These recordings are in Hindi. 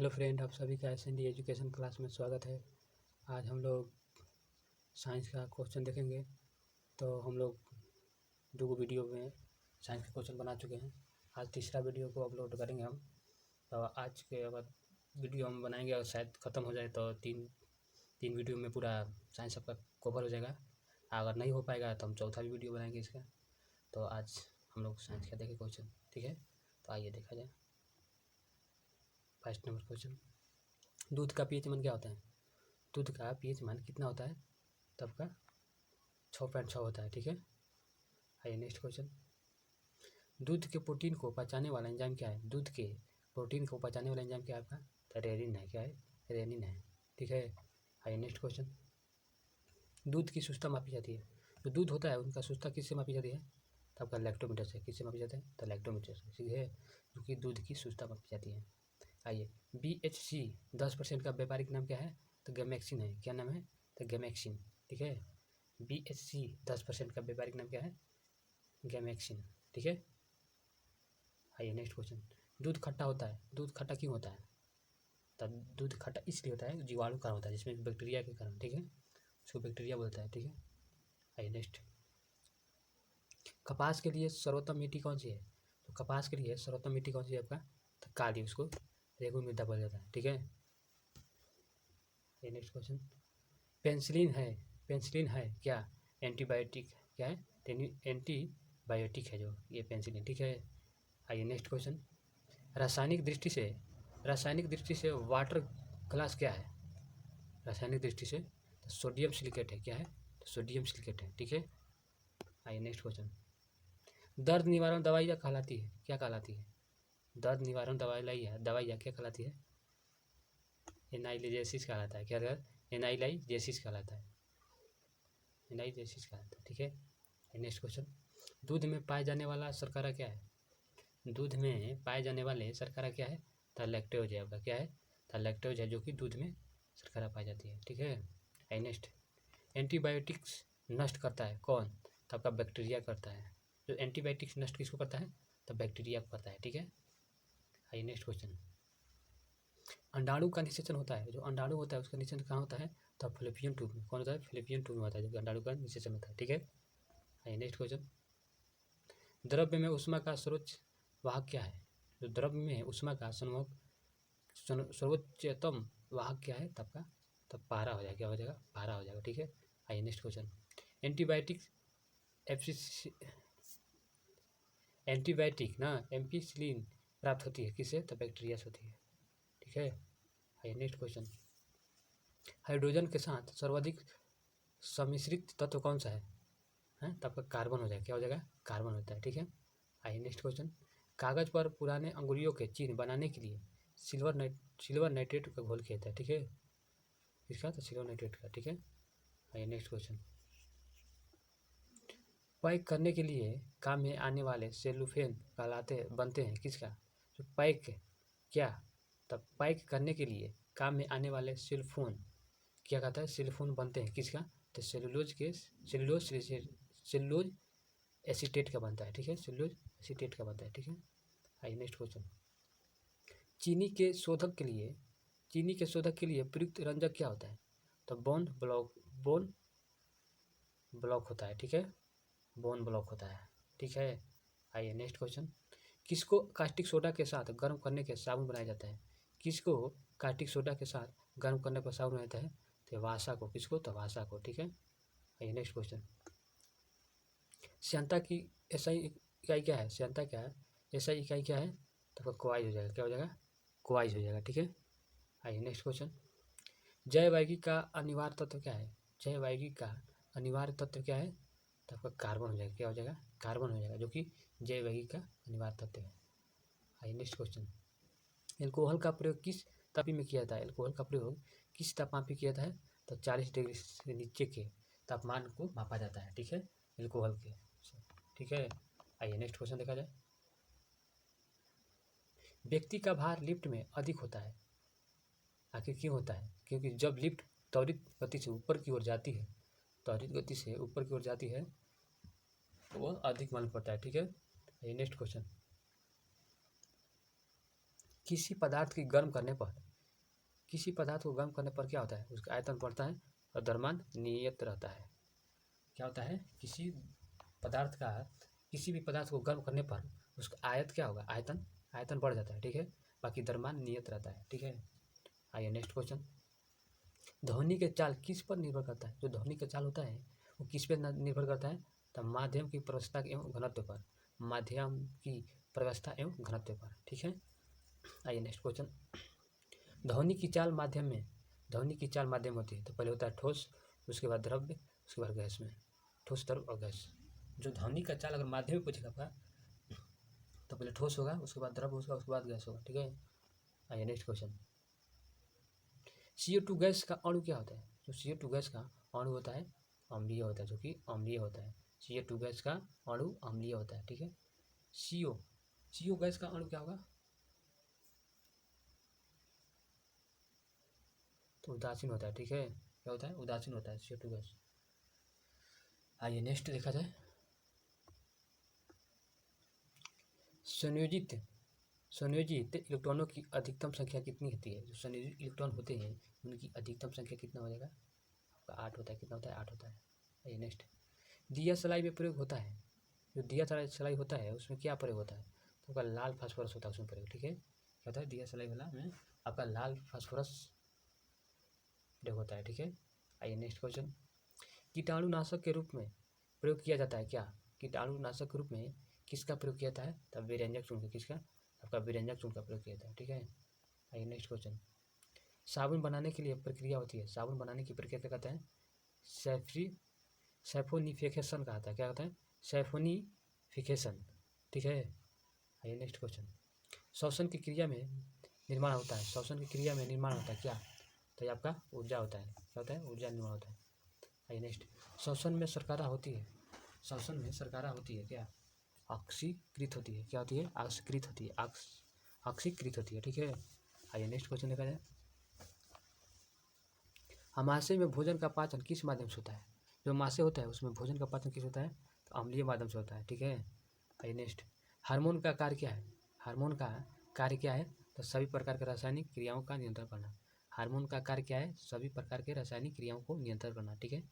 हेलो फ्रेंड, आप सभी का एस.एन.डी एजुकेशन क्लास में स्वागत है। आज हम लोग साइंस का क्वेश्चन देखेंगे। तो हम लोग दो वीडियो में साइंस के क्वेश्चन बना चुके हैं। आज तीसरा वीडियो को अपलोड करेंगे हम। तो आज के बाद वीडियो हम बनाएंगे और शायद ख़त्म हो जाए तो तीन वीडियो में पूरा साइंस आपका कवर हो जाएगा। अगर नहीं हो पाएगा तो हम चौथा भी वीडियो बनाएंगे इसका। तो आज हम लोग साइंस का देखें क्वेश्चन, ठीक है। तो आइए देखा जाए। फर्स्ट नंबर क्वेश्चन, दूध का पीएच मान क्या होता है? दूध का पीएच मान कितना होता है? तब का 6.6 होता है, ठीक है। आइए नेक्स्ट क्वेश्चन, दूध के प्रोटीन को पचाने वाला एंजाइम क्या है? दूध के प्रोटीन को पचाने वाला एंजाइम क्या है आपका? तो रेनिन है। क्या है? रेनिन है, ठीक है। आइए नेक्स्ट क्वेश्चन, दूध की शुद्धता मापी जाती है। जो दूध होता है उनका शुद्धता किससे मापी जाती है? तो आपका लैक्टोमीटर से। किससे मापी जाता है? तो लैक्टोमीटर से, ठीक है, जो कि दूध की शुद्धता मापी जाती है। आइए, BHC 10% का व्यापारिक नाम क्या है? तो गैमेक्सिन है। क्या नाम है? तो गैमेक्सिन, ठीक है। BHC 10% का व्यापारिक नाम क्या है? गैमेक्सिन, ठीक है। आइए नेक्स्ट क्वेश्चन, दूध खट्टा होता है। दूध खट्टा क्यों होता है? तो दूध खट्टा इसलिए होता है, जीवाणु कारण होता है, जिसमें बैक्टीरिया के कारण, ठीक है, उसको बैक्टीरिया बोलता है, ठीक है। आइए नेक्स्ट, कपास के लिए सर्वोत्तम मिट्टी कौन सी है? तो कपास के लिए सर्वोत्तम मिट्टी कौन सी है आपका? तो काली, उसको रेगुल मृदा बोला जाता है, ठीक है। ये नेक्स्ट क्वेश्चन, पेंसिलिन है क्या? एंटीबायोटिक। क्या है? एंटीबायोटिक है जो ये पेंसिलिन, ठीक है। आइए नेक्स्ट क्वेश्चन, रासायनिक दृष्टि से वाटर ग्लास क्या है? रासायनिक दृष्टि से तो सोडियम सिलिकेट है। क्या है? तो सोडियम सिलिकेट है, ठीक है। आइए नेक्स्ट क्वेश्चन, दर्द निवारण दवाइयाँ कहलाती है, क्या कहलाती है? दर्द निवारण दवाइयाँ क्या कहलाती है? एनाइलेजेसिस कहलाता है। क्या एनाइलाइजेसिस कहलाता है, एनाइजेसिस कहलाता है, ठीक है। नेक्स्ट क्वेश्चन, दूध में पाए जाने वाला शर्करा क्या है? दूध में पाए जाने वाले शर्करा क्या है? तो लैक्टोज है आपका। क्या है? तो लैक्टोज है, जो कि दूध में शर्करा पाई जाती है, ठीक है। नेक्स्ट, एंटीबायोटिक्स नष्ट करता है कौन? तो आपका बैक्टीरिया करता है। जो एंटीबायोटिक्स नष्ट किसको करता है? तो बैक्टीरिया को करता है, ठीक है। आइए नेक्स्ट क्वेश्चन, अंडाणु का निषेचन होता है। जो अंडाणु होता है उसका निषेचन कहाँ होता है? तो फैलोपियन ट्यूब में। कौन होता है? फैलोपियन ट्यूब में होता है, जो कि अंडाणु का निषेचन होता है, ठीक है। आइए नेक्स्ट क्वेश्चन, द्रव्य में ऊष्मा का सर्वोच्च वाहक क्या है? जो द्रव्य में ऊष्मा का सर्वोच्चतम वाहक क्या है? तब का तब पारा हो जाएगा। क्या हो जाएगा? पारा हो जाएगा, ठीक है। आइए नेक्स्ट क्वेश्चन, एंटीबायोटिक ना एम्पिसिलिन प्राप्त होती है किससे? तो बैक्टीरिया से होती है, ठीक है। आइए नेक्स्ट क्वेश्चन, हाइड्रोजन के साथ सर्वाधिक सम्मिश्रित तत्व कौन सा है? तो आपका कार्बन हो जाएगा। क्या हो जाएगा? कार्बन होता है, ठीक है। आइए नेक्स्ट क्वेश्चन, कागज पर पुराने अंगुलियों के चिन्ह बनाने के लिए सिल्वर नाइट्रेट का घोल किया जाता है, ठीक है। इसका तो सिल्वर नाइट्रेट का, ठीक है। आइए नेक्स्ट क्वेश्चन, पैक करने के लिए काम में आने वाले सेलुफेन बनते हैं किसका? जो पैक क्या? तब पैक करने के लिए काम में आने वाले सेलफोन क्या कहता है? सेलफोन बनते हैं किसका? तो सेलुलोज एसीटेट का बनता है, ठीक है। सेलुलोज एसीटेट का बनता है, ठीक है। आइए नेक्स्ट क्वेश्चन, चीनी के शोधक के लिए प्रयुक्त रंजक क्या होता है? तो बोन ब्लॉक होता है, ठीक है। बोन ब्लॉक होता है, ठीक है। आइए नेक्स्ट क्वेश्चन, किसको कास्टिक सोडा के साथ गर्म करने के साबुन बनाया जाता है? किसको कास्टिक सोडा के साथ गर्म करने पर साबुन बनाया जाता है? तो वासा को। किसको? तो वासा को, ठीक है। आइए नेक्स्ट क्वेश्चन, श्यानता की एसआई इकाई क्या है? श्यानता क्या है? एसआई इकाई क्या है? तो क्वाइज हो जाएगा। क्या हो जाएगा? क्वाइज हो जाएगा, ठीक है। आइए नेक्स्ट क्वेश्चन, जैवयौगिक का अनिवार्य तत्व क्या है? जैवयौगिक का अनिवार्य तत्व क्या है? तो आपका कार्बन हो जाएगा। क्या हो जाएगा? कार्बन हो जाएगा, जो कि जैवयौगिक का अनिवार्य तत्व है। आइए नेक्स्ट क्वेश्चन, एल्कोहल का प्रयोग किस तापी में किया जाता है? एल्कोहल का प्रयोग किस तापमान पे किया जाता है? तो 40 डिग्री से नीचे के तापमान को मापा जाता है, ठीक है, एल्कोहल के, ठीक है। आइए नेक्स्ट क्वेश्चन देखा जाए, व्यक्ति का भार लिफ्ट में अधिक होता है, आखिर क्यों होता है? क्योंकि जब लिफ्ट त्वरित गति से ऊपर की ओर जाती है, तो वो अधिक मालूम पड़ता है, ठीक है। ये नेक्स्ट क्वेश्चन, किसी पदार्थ की गर्म करने पर किसी पदार्थ को गर्म करने पर क्या होता है, उसका आयतन बढ़ता है और द्रव्यमान नियत रहता है। क्या होता है, किसी भी पदार्थ को गर्म करने पर उसका आयत क्या होगा, आयतन बढ़ जाता है, ठीक है, बाकी द्रव्यमान नियत रहता है, ठीक है। आइए नेक्स्ट क्वेश्चन। ध्वनि के चाल किस पर निर्भर करता है, जो ध्वनि का चाल होता है वो किस पर निर्भर करता है, तो माध्यम की प्रवस्था एवं घनत्व पर, माध्यम की प्रवस्था एवं घनत्व पर, ठीक है। आइए नेक्स्ट क्वेश्चन। ध्वनि की चाल माध्यम होती है, तो पहले होता है ठोस, उसके बाद द्रव्य, उसके बाद गैस में, ठोस, द्रव और गैस। जो ध्वनि का चाल अगर माध्यम में पूछेगा आपका, तो पहले ठोस होगा, उसके बाद द्रव होगा, उसके बाद गैस होगा, ठीक है। आइए नेक्स्ट क्वेश्चन। CO2 गैस का अणु क्या होता है, जो CO2 गैस का अणु होता है अम्लीय होता है, जो कि अम्लीय होता है। CO2 गैस का अणु अम्लीय होता है, ठीक है। CO गैस का अणु क्या होगा, तो उदासीन होता है, ठीक है। क्या होता है, उदासीन होता है CO2 गैस। आइए नेक्स्ट देखा जाए। संयोजित इलेक्ट्रॉनों की अधिकतम संख्या कितनी होती है, जो संयोजित इलेक्ट्रॉन होते हैं उनकी अधिकतम संख्या कितना हो जाएगा, आपका 8 होता है, कितना होता है, 8 होता है। आइए नेक्स्ट। दिया सलाई में प्रयोग होता है, जो दिया सलाई होता है उसमें क्या प्रयोग होता है, तो आपका लाल फास्फोरस होता है उसमें प्रयोग, ठीक है। क्या होता है, दिया सलाई वाला में आपका लाल फास्फोरस प्रयोग होता है, ठीक है। आइए नेक्स्ट क्वेश्चन। कीटाणुनाशक के रूप में प्रयोग किया जाता है क्या, कीटाणुनाशक के रूप में किसका प्रयोग किया जाता है, तब विरंजक चूर्ण का, किसका, आपका विरंजक चूर्ण का प्रयोग किया जाता है, ठीक है। आइए नेक्स्ट क्वेश्चन। साबुन बनाने के लिए प्रक्रिया होती है, साबुन बनाने की प्रक्रिया क्या कहते हैं, सैफोनिफिकेशन कहता है, क्या कहता है, सैफोनिफिकेशन, ठीक है। आइए नेक्स्ट क्वेश्चन। श्वसन की क्रिया में निर्माण होता है, श्वसन की क्रिया में निर्माण होता है क्या, तो ये आपका ऊर्जा होता है, क्या होता है, ऊर्जा निर्माण होता है। आइए नेक्स्ट। श्वसन में शर्करा होती है, श्वसन में शर्करा होती है क्या, ऑक्सीकृत होती है, क्या होती है, ऑक्सीकृत होती है, ऑक्सीकृत होती है, ठीक है। आइए नेक्स्ट क्वेश्चन देखा जाए। अमाशय में भोजन का पाचन किस माध्यम से होता है, जो अमाशय होता है उसमें भोजन का पाचन किस होता है, तो अम्लीय माध्यम से होता है, ठीक है। आइए नेक्स्ट। हार्मोन का कार्य क्या है, हार्मोन का कार्य क्या है, तो सभी प्रकार के रासायनिक क्रियाओं का नियंत्रण करना। हार्मोन का कार्य क्या है, सभी प्रकार के रासायनिक क्रियाओं को नियंत्रण करना, ठीक है।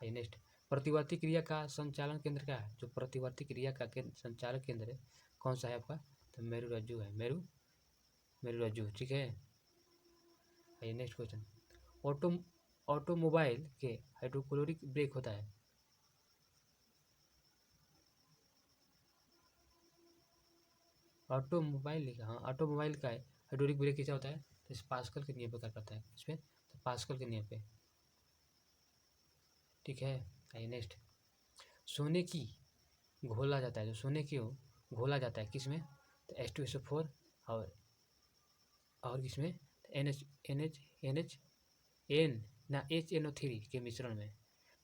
आइए नेक्स्ट। प्रतिवर्ती क्रिया का संचालन केंद्र क्या है, जो प्रतिवर्ती क्रिया का संचालक केंद्र कौन सा है आपका, तो मेरुरज्जु है, मेरुरज्जु, ठीक है। आइए नेक्स्ट क्वेश्चन। ऑटोमोबाइल के हाइड्रोक्लोरिक ब्रेक होता है, ऑटोमोबाइल का हाइड्रोलिक ब्रेक कैसा होता है, तो इस पास्कल के नियम पर कार्य करता है, इसमें तो पास्कल के नियम पे, ठीक है। आइए नेक्स्ट। सोने की घोला जाता है, जो सोने की घोला जाता है किसमें, तो H2SO4 और किसमें, HNO3 के मिश्रण में।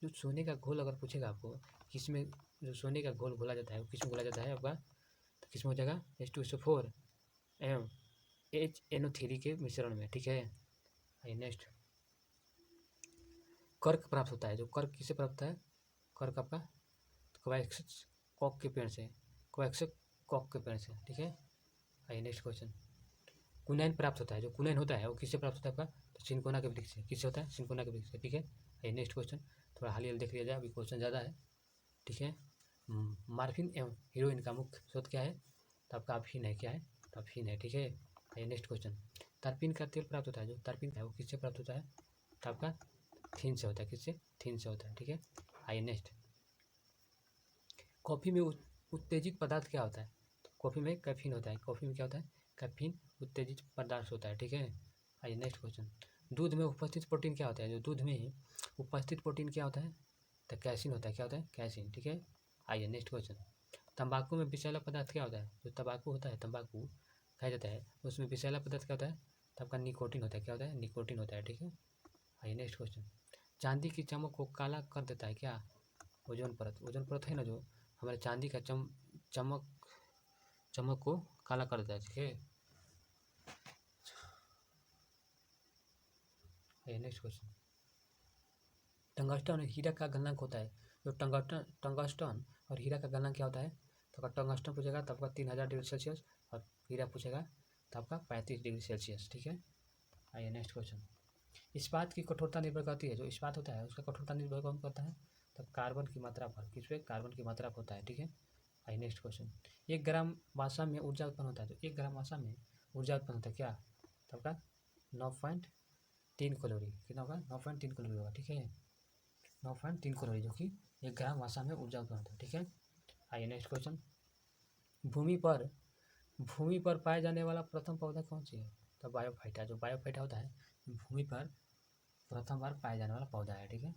जो सोने का घोल अगर पूछेगा आपको किसमें, जो सोने का घोल घोला जाता है वो किसमें घोला जाता है आपका, तो किसमें हो जाएगा, H2SO4 एवं HNO3 के मिश्रण में, ठीक है। आइए नेक्स्ट। कर्क प्राप्त होता है, जो कर्क किससे प्राप्त होता है, कर्क आपका कोवैक्स कॉक के पेड़ से, ठीक है। आइए नेक्स्ट क्वेश्चन। कुनैन प्राप्त होता है, जो कुनैन होता है वो किससे प्राप्त होता है आपका, तो सिनकोना के वृक्ष से, किससे होता है, सिनकोना के वृक्ष से, ठीक है। आइए नेक्स्ट क्वेश्चन। थोड़ा हाल देख लिया जाए, अभी क्वेश्चन ज़्यादा है, ठीक है। मार्फिन एवं हीरोइन का मुख्य स्रोत क्या है, तो आपका अफीन है, क्या है, तो अफीन है, ठीक है। आइए नेक्स्ट क्वेश्चन। तारपीन का तेल प्राप्त होता है, जो तारपीन है वो किससे प्राप्त होता है, तो आपका थीन से होता है, किससे, थीन से होता है, ठीक है। आइए नेक्स्ट। कॉफ़ी में उत्तेजित पदार्थ क्या होता है, तो कॉफ़ी में कैफीन होता है, कॉफ़ी में क्या होता है, कैफीन उत्तेजित पदार्थ होता है, ठीक है। आइए नेक्स्ट क्वेश्चन। दूध में उपस्थित प्रोटीन क्या होता है, जो दूध में उपस्थित प्रोटीन क्या होता है, तो कैसीन होता है, क्या होता है, कैसीन, ठीक है। आइए नेक्स्ट क्वेश्चन। तंबाकू में विषैला पदार्थ क्या होता है, जो तंबाकू होता है, तंबाकू खाया जाता है उसमें विषैला पदार्थ क्या होता है, तो आपका निकोटीन होता है, क्या होता है, निकोटीन होता है, ठीक है। आइए नेक्स्ट क्वेश्चन। चांदी की चमक को काला कर देता है क्या, ओजोन परत है ना, जो हमारे चांदी का चमक को काला कर देता है, ठीक है। Next question. टंगस्टन और हीरा का गलनांक होता है, जो टंगस्टन और हीरा का गलनांक क्या होता है, तो आपका टंगस्टन पूछेगा तो आपका 3000 डिग्री सेल्सियस और हीरा पूछेगा तो आपका 35 डिग्री सेल्सियस, ठीक है। आइए नेक्स्ट क्वेश्चन। इस्पात की कठोरता निर्भर करती है, जो इस्पात होता है उसका कठोरता निर्भर कौन करता है? तो कार्बन की मात्रा पर। किस पे? कार्बन की मात्रा पर होता है, ठीक है। आइए नेक्स्ट क्वेश्चन। 1 ग्राम वसा में ऊर्जा उत्पन्न होता है, तो 1 ग्राम वसा में ऊर्जा उत्पन्न होता है क्या? तो आपका 9.3 कैलोरी। कितना होगा? 9.3 कैलोरी होगा, ठीक है। 9.3 कैलोरी, जो कि 1 ग्राम वसा में ऊर्जा उत्पन्न होता है, ठीक है। आइए नेक्स्ट क्वेश्चन। भूमि पर पाया जाने वाला प्रथम पौधा कौन सी है? तो बायोफाइटा। जो बायोफाइटा होता है भूमि पर प्रथम बार पाया जाने वाला पौधा है, ठीक है।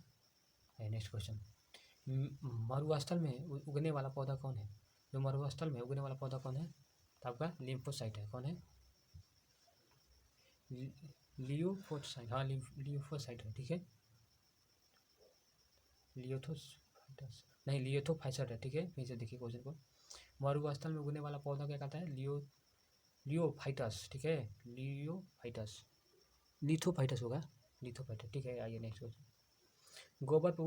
आइए नेक्स्ट क्वेश्चन। मरुस्थल में उगने वाला पौधा कौन है? जो मरुस्थल में उगने वाला पौधा कौन है? तो आपका लिम्फोसाइट है। कौन है? लियोफोसाइट। हाँ, लियोफोसाइट है, ठीक है। लियोथोसाइटस नहीं, लियोथोफाइसट है, ठीक है। फिर से देखिए क्वेश्चन को। मरुस्थल में उगने वाला पौधा क्या कहता है? लियोफाइटस, ठीक है। लिथोफाइटस होगा, लिथोफाइटस, ठीक है। आइए नेक्स्ट क्वेश्चन। गोबर पर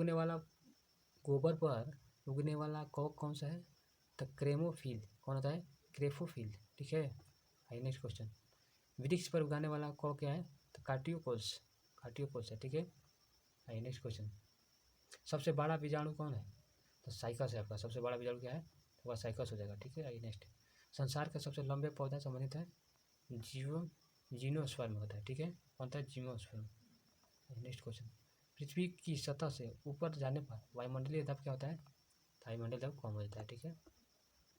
उगने वाला कॉक कौन सा है? तो क्रेमोफिल। कौन होता है? क्रेफोफिल, ठीक है। आइए नेक्स्ट क्वेश्चन। वृक्ष पर उगाने वाला कॉक क्या है? तो कार्टियोपोस है, ठीक है। आइए नेक्स्ट क्वेश्चन। सबसे बड़ा बीजाणु कौन है? तो साइकस है आपका। सबसे बड़ा बीजाणु क्या है? तो वह साइकस हो जाएगा, ठीक है। आइए नेक्स्ट। संसार का सबसे लंबे पौधा संबंधित है जिम्नोस्पर्म होता है, ठीक है। कौन सा है? जिम्नोस्पर्म। Next question. पृथ्वी की सतह से ऊपर जाने पर वायुमंडलीय दबाव क्या होता है? वायुमंडल दबाव कम हो जाता है, ठीक है।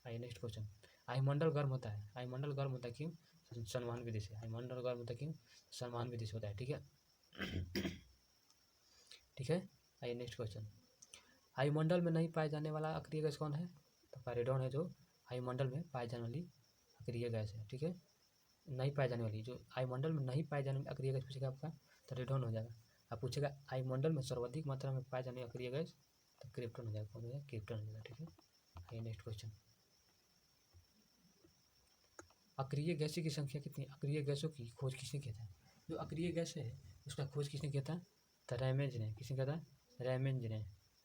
आइए नेक्स्ट क्वेश्चन। वायुमंडल गर्म होता है। वायुमंडल गर्म होता है क्यों? समान विधि से। वायुमंडल गर्म होता है क्यों? समान विधि से होता है, ठीक है। ठीक है। आइए नेक्स्ट क्वेश्चन। वायुमंडल में नहीं पाए जाने वाला अक्रिय गैस कौन है? तो रेडॉन है, जो वायुमंडल में पाई जाने वाली अक्रिय गैस है, ठीक है। नहीं पाई जाने वाली, जो वायुमंडल में नहीं पाए जाने वाली अक्रिय गैस पूछेगा आपका तो रेडॉन हो जाएगा। आप पूछेगा वायुमंडल में सर्वाधिक मात्रा में पाए जाने अक्रिय गैस, तो क्रिप्टन हो जाएगा। कौन हो जाएगा? क्रिप्टन हो जाएगा, ठीक है। आइए नेक्स्ट क्वेश्चन। अक्रिय गैसों की संख्या कितनी? अक्रिय गैसों की खोज किसने किया था? जो अक्रिय गैस है उसका खोज किसने किया था? तो रैमेज ने। किसने किया था? रैमेज ने,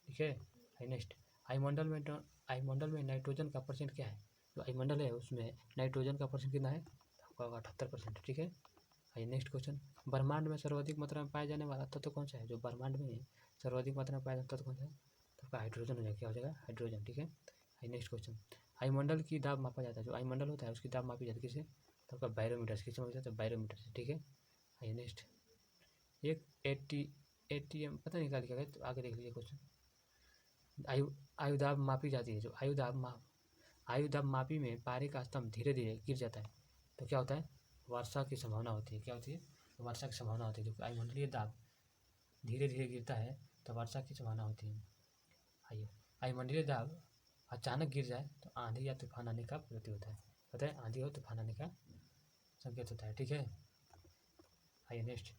ठीक है। आइए नेक्स्ट। वायुमंडल में नाइट्रोजन का परसेंट क्या है? जो वायुमंडल है उसमें नाइट्रोजन का परसेंट कितना है? आपका 78%, ठीक है। आइए नेक्स्ट क्वेश्चन। ब्रह्मांड में सर्वाधिक मात्रा में पाया जाने वाला तत्व कौन सा है? जो ब्रह्मांड में सर्वाधिक मात्रा में पाया जाने तत्व कौन सा है? तो आपका हाइड्रोजन हो जाएगा। क्या हो जाएगा? हाइड्रोजन, ठीक है। आइए नेक्स्ट क्वेश्चन। वायुमंडल की दाब मापा जाता है। जो वायुमंडल होता है उसकी दाब मापी जाती है किससे? तो आपका बैरोमीटर। किससे मापा जाता है? बैरोमीटर से, ठीक है। आइए नेक्स्ट। एक ATM पता नहीं क्या लिखा है, तो आगे देख लीजिए क्वेश्चन। आयुदाब मापी जाती है। जो आयुदाब मापी में पारे का स्तंभ धीरे धीरे गिर जाता है तो क्या होता है? वर्षा की संभावना होती है। क्या होती है? वर्षा की संभावना होती है। जो वायुमंडलीय दाब धीरे धीरे गिरता है तो वर्षा की संभावना होती है। आइए, वायुमंडलीय दाब अचानक गिर जाए तो आंधी या तूफान आने का प्रतीक होता है। पता है? आंधी और तूफान आने का संकेत होता है, ठीक है। आइए नेक्स्ट।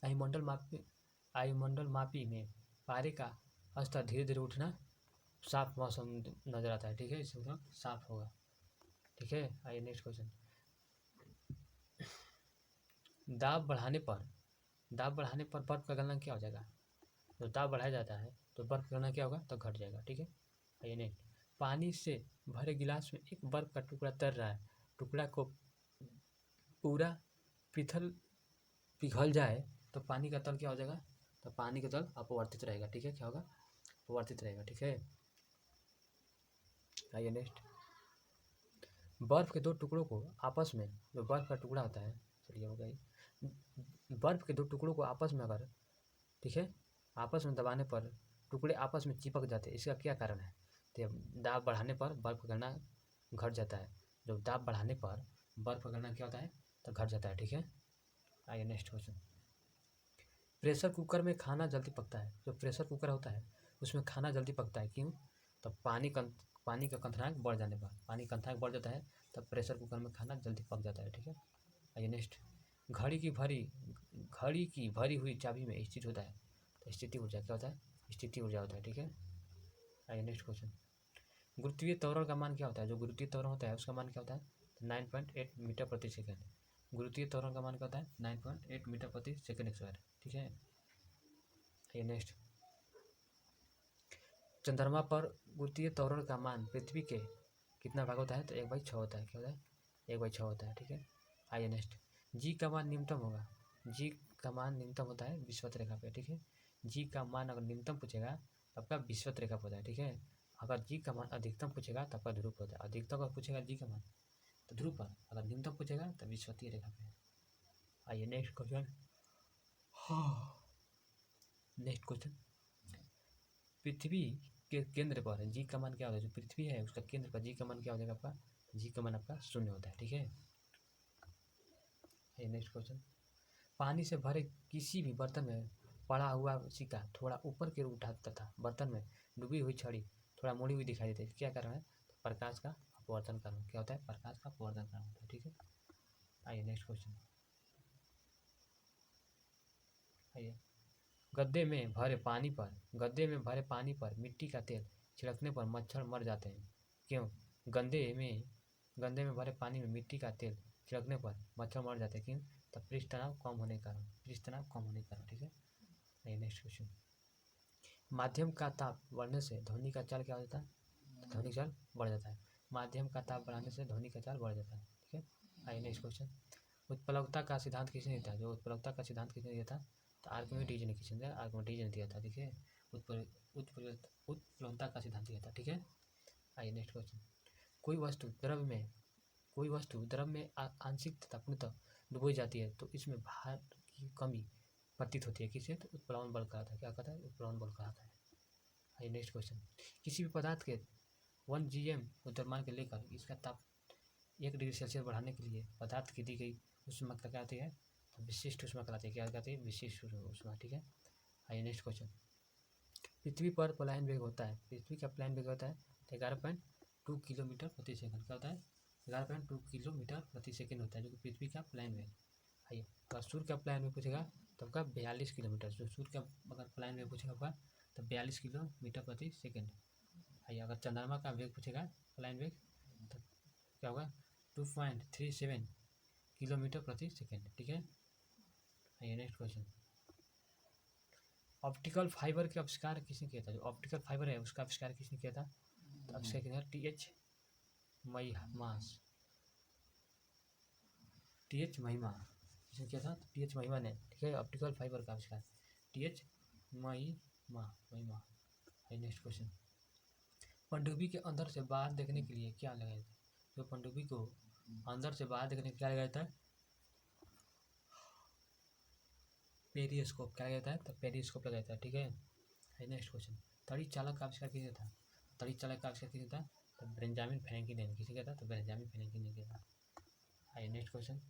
वायुमंडल मापी में पारे का स्तर धीरे धीरे उठना साफ मौसम नजर आता है, ठीक है। इससे मतलब साफ होगा, ठीक है। आइए नेक्स्ट क्वेश्चन। दाब बढ़ाने पर बर्फ का गलना क्या हो जाएगा? तो दाब बढ़ाया जाता है तो बर्फ का गलना क्या होगा? तो घट जाएगा, ठीक है। आइए नेक्स्ट। पानी से भरे गिलास में एक बर्फ का टुकड़ा तर रहा है, टुकड़ा को पूरा पिघल जाए तो पानी का तल क्या हो जाएगा? तो पानी का तल अपवर्तित रहेगा, ठीक है। क्या होगा? अपवर्तित रहेगा, ठीक है। आइए नेक्स्ट। बर्फ के दो टुकड़ों को आपस में, जो बर्फ का टुकड़ा होता है, चलिए हो गई। बर्फ के दो टुकड़ों को आपस में अगर, ठीक है, आपस में दबाने पर टुकड़े आपस में चिपक जाते हैं, इसका क्या कारण है? तो दाब बढ़ाने पर बर्फ का गलना घट जाता है। जब दाब बढ़ाने पर बर्फ का गलना क्या होता है? तो घट जाता है, ठीक है। आइए नेक्स्ट क्वेश्चन। प्रेशर कुकर में खाना जल्दी पकता है। जो प्रेशर कुकर होता है उसमें खाना जल्दी पकता है, क्यों? तो पानी का कंथनांक बढ़ जाने पर, पानी कंथनांक बढ़ जाता है तब प्रेशर कुकर में खाना जल्दी पक जाता है, ठीक है। आइए नेक्स्ट। घड़ी की भरी हुई चाबी में स्थित होता है तो स्थिति ऊर्जा क्या होता है? स्थिति ऊर्जा होता है, ठीक है। आइए नेक्स्ट क्वेश्चन। गुरुत्वीय त्वरण का मान क्या होता है? जो गुरुत्वीय त्वरण होता है उसका मान क्या होता है? 9.8 मीटर प्रति सेकेंड। गुरुत्वीय त्वरण का मान क्या होता है? 9.8 मीटर प्रति सेकेंड स्क्वायर, ठीक है। आइए नेक्स्ट। चंद्रमा पर गुरुत्वीय त्वरण का मान पृथ्वी के कितना भाग होता है? तो 1/6 होता है। क्या होता है? 1/6 होता है, ठीक है। आइए नेक्स्ट। जी का मान न्यूनतम होगा। जी का मान न्यूनतम होता है विषुवत रेखा पे, ठीक है। जी का मान अगर न्यूनतम पूछेगा तो आपका विषुवत रेखा पे होता है, ठीक है। अगर जी का मान अधिकतम पूछेगा तो आपका ध्रुव पे होता है। अधिकतम अगर पूछेगा जी का मान तो ध्रुव पर, अगर न्यूनतम पूछेगा तो विषुवतीय रेखा पे। आइए नेक्स्ट क्वेश्चन। नेक्स्ट क्वेश्चन, पृथ्वी के केंद्र पर जी का मान क्या होता है, जो पृथ्वी है उसका केंद्र पर जी का मान क्या हो जाएगा आपका, जी का मान आपका 0 होता है, ठीक है। नेक्स्ट क्वेश्चन, पानी से भरे किसी भी बर्तन में पड़ा हुआ सिक्का थोड़ा ऊपर की ओर उठा तथा बर्तन में डूबी हुई छड़ी थोड़ा मुड़ी हुई दिखाई देती है, क्या कारण है, तो प्रकाश का अपवर्तन कारण। क्या होता है, प्रकाश का अपवर्तन कारण होता है, ठीक है। आइए नेक्स्ट क्वेश्चन। आइए, गद्दे में भरे पानी पर मिट्टी का तेल छिड़कने पर मच्छर मर जाते हैं, क्यों। गंदे में भरे पानी में मिट्टी का तेल छिड़कने पर मच्छर मर जाते हैं, क्यों, तो पृष्ठ तनाव कम होने के कारण, ठीक है। आइए नेक्स्ट क्वेश्चन, माध्यम का ताप बढ़ने से ध्वनि का चाल क्या हो जाता है, ध्वनि चाल बढ़ जाता है। माध्यम का ताप बढ़ाने से ध्वनि का चाल बढ़ जाता है, ठीक है। आइए नेक्स्ट क्वेश्चन, उत्प्लवता का सिद्धांत किसने दिया था, जो उत्प्लवता का सिद्धांत किसने दिया था, तो आर्किमिडीज ने दिया था, ठीक है। उत्प्लवता का सिद्धांत दिया था, ठीक है। आइए नेक्स्ट क्वेश्चन, कोई वस्तु द्रव में आंशिक तथा पूर्णतः डुबोई जाती है तो इसमें भार की कमी प्रतीत होती है, किसे, तो उत्प्लवन बल कहता है, क्या कहता है, उत्प्लवन बल कहता है। आइए नेक्स्ट क्वेश्चन, किसी भी पदार्थ के 1 GM द्रव्यमान के लेकर इसका ताप 1 डिग्री सेल्सियस बढ़ाने के लिए पदार्थ की दी गई ऊष्मा क्या कहती है, तो विशिष्ट ऊष्मा कहलाती है, क्या कहती है, विशिष्ट ऊष्मा, ठीक है। आइए नेक्स्ट क्वेश्चन, पृथ्वी पर पलायन वेग होता है, पृथ्वी का पलायन वेग होता है 11.2 किलोमीटर प्रति सेकंड, क्या होता है, 11.2 किलोमीटर प्रति सेकंड होता है, जो कि पृथ्वी का पलायन वेग। आइए, अगर सूर्य का पलायन वेग पूछेगा तो आपका 42 किलोमीटर, जो सूर्य का अगर पलायन वेग पूछेगा आपका तो 42 किलोमीटर प्रति सेकंड। आइए, अगर चंद्रमा का वेग पूछेगा पलायन वेग तो क्या होगा, 2.37 किलोमीटर प्रति सेकंड, ठीक है। आइए नेक्स्ट क्वेश्चन, ऑप्टिकल फाइबर का आविष्कार किसने किया था, जो ऑप्टिकल फाइबर है उसका आविष्कार किसने किया था, तो आविष्कार किया था TH महिमा, किसने किया था, TH महिमा ने, ठीक है। ऑप्टिकल फाइबर का आविष्कार TH महिमा। नेक्स्ट क्वेश्चन, पनडुब्बी के अंदर से बाहर देखने के लिए क्या लगाया था, जो पनडुब्बी को अंदर से बाहर देखने के लिए क्या लगाया था, पेरिस्कोप, क्या लगाया था, तो पेरिस्कोप लगाया था, ठीक है। नेक्स्ट क्वेश्चन, तड़ी चालक का आविष्कार किसने था, तड़ी चालक का आविष्कार किसने था, तो बेंजामिन फ्रैंकलिन ने, किसने किया था, तो बेंजामिन फ्रैंकलिन ने किया था। आइए नेक्स्ट क्वेश्चन,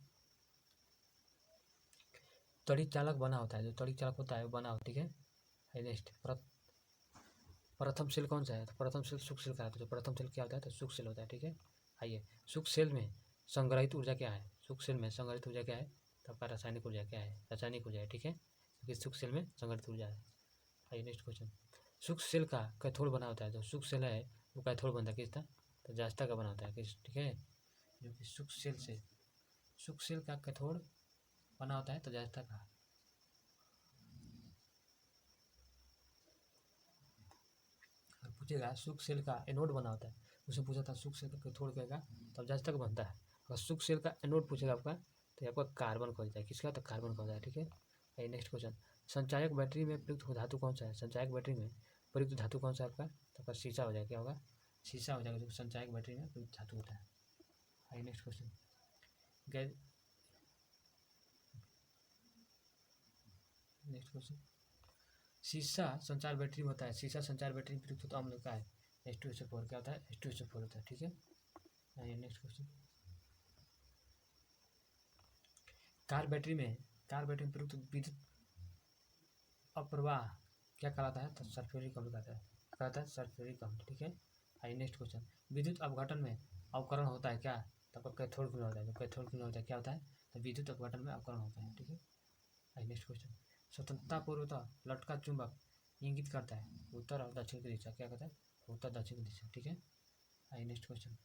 तड़ी चालक बना होता है, जो तड़ी चालक होता है वो बना होता है, ठीक है। नेक्स्ट, प्रथम सेल कौन सा है, तो प्रथम सेल शुक्र सेल का है, तो प्रथम सेल क्या होता है, तो शुक्र सेल होता है, ठीक है। आइए, शुक्र सेल में संग्रहित ऊर्जा क्या है, शुक्र सेल में संग्रहित ऊर्जा क्या है, तो आपका रासायनिक ऊर्जा क्या है, रासायनिक ऊर्जा है, ठीक है, क्योंकि शुक्र सेल में संग्रहित ऊर्जा है। आइए नेक्स्ट क्वेश्चन, शुक्र सेल का कैथोड बना होता है, जो शुक्र सेल है वो कैथोड बनता है किसका, तो जास्ता का बना होता है, किस, ठीक है। जो कि शुक्र सेल का कैथोड बना होता है तो जास्ता का। पूछेगा शुक्र सेल का एनोड बना होता है, उसे पूछा था शुक्र सेल का कैथोड कहेगा तब जास्ता का बनता है। अगर शुक्र सेल का एनोड पूछेगा आपका तो आपका कार्बन का हो जाता है, किसका, तो कार्बन का होता है, ठीक है। आइए नेक्स्ट क्वेश्चन, संचायक बैटरी में प्रयुक्त धातु कौन सा है, संचायक बैटरी में प्रयुक्त धातु कौन सा है आपका, तो आपका शीशा हो जाएगा, क्या होगा, शीशा हो जाएगा, जो संचायक बैटरी में प्रयुक्त धातु होता है। आइए नेक्स्ट क्वेश्चन, नेक्स्ट क्वेश्चन, शीशा संचार बैटरी में होता है, शीशा संचार बैटरी में प्रयुक्त अम्ल का है H2SO4, क्या होता है, H2SO4 होता है, ठीक है। आइए नेक्स्ट क्वेश्चन, कार बैटरी में प्रयुक्त विद्युत अप्रवाह क्या कहलाता है, तो सल्फ्यूरिक अम्ल कहता है सल्फ्यूरिक अम्ल, ठीक है। आइए नेक्स्ट क्वेश्चन, विद्युत अपघटन में अवकरण होता है क्या, तो आपका कैथोड किरण होता है, जो कैथोड किरण होता है क्या होता है, तो विद्युत अपघटन में अवकरण होता है, ठीक है। आइए नेक्स्ट क्वेश्चन, स्वतंत्रता पूर्वतः लटका चुंबक इंगित करता है उत्तर और दक्षिण की दिशा, क्या कहता है, उत्तर दक्षिण की दिशा, ठीक है। आइए नेक्स्ट क्वेश्चन,